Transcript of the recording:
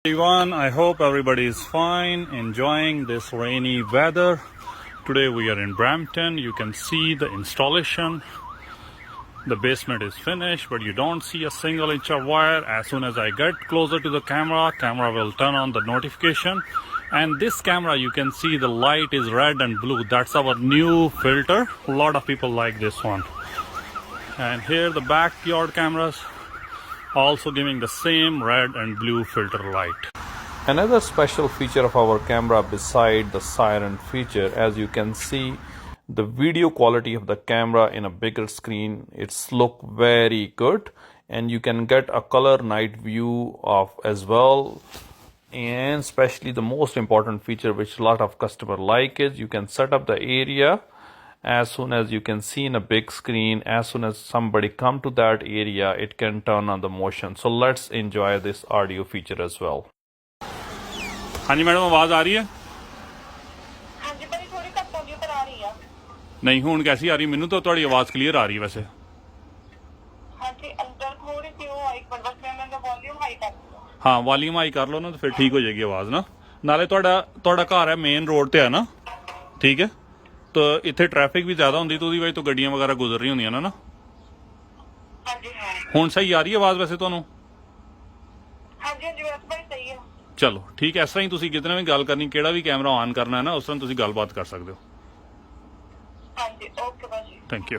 Everyone, I hope everybody is fine, enjoying this rainy weather. Today we are in Brampton. You can see the installation. The basement is finished, but you don't see a single inch of wire. As soon as I get closer to the camera will turn on the notification. And this camera, you can see the light is red and blue. That's our new filter. A lot of people like this one. And here the backyard cameras, also giving the same red and blue filter light. Another special feature of our camera beside the siren feature, as you can see, the video quality of the camera in a bigger screen, it's look very good, and you can get a color night view of as well. And especially the most important feature which a lot of customer like is you can set up the area. As soon as you can see in a big screen, as soon as somebody come to that area, it can turn on the motion. So let's enjoy this audio feature as well. हाँ जी madam, आवाज आ रही है? हाँ जी भाई, थोड़ी cut होगी पर आ रही है। नहीं हुण कैसी आ रही? मैनू तो थोड़ी आवाज क्लियर आ रही है वैसे। हाँ जी, अंदर थोड़ी सी वो एक मिनट बस मैं वॉल्यूम हाई कर दूँ। हाँ वॉल्यूम हाई कर लो ना, तो फिर ठीक हो जाएगी आवाज ना। नाले ਤੁਹਾਡਾ ਘਰ ਹੈ ਮੇਨ ਰੋਡ ਤੇ ਹੈ ਨਾ, ठीक है? तो इत्थे ट्रैफिक भी ज्यादा होंदी, तो ਉਹਦੀ वजह तो ਗੱਡੀਆਂ वगैरह गुजर रही होंदियां ना। हाँ जी हाँ। ਹੁਣ ਸਹੀ ਆ ਰਹੀ ਹੈ ਆਵਾਜ਼ ਵੈਸੇ ਤੁਹਾਨੂੰ? हाँ जी हाँ जी, वैसे भाई सही है। ਚਲੋ ਠੀਕ ਹੈ, ਇਸ ਤਰ੍ਹਾਂ ਹੀ ਤੁਸੀਂ ਜਿਤਨੇ ਵੀ ਗੱਲ ਕਰਨੀ, ਕਿਹੜਾ ਵੀ ਕੈਮਰਾ ਆਨ ਕਰਨਾ ਹੈ ਨਾ, ਉਸ ਤਰ੍ਹਾਂ ਤੁਸੀਂ ਗੱਲਬਾਤ ਕਰ ਸਕਦੇ ਹੋ। हाँ जी, ओके भाई। Thank you.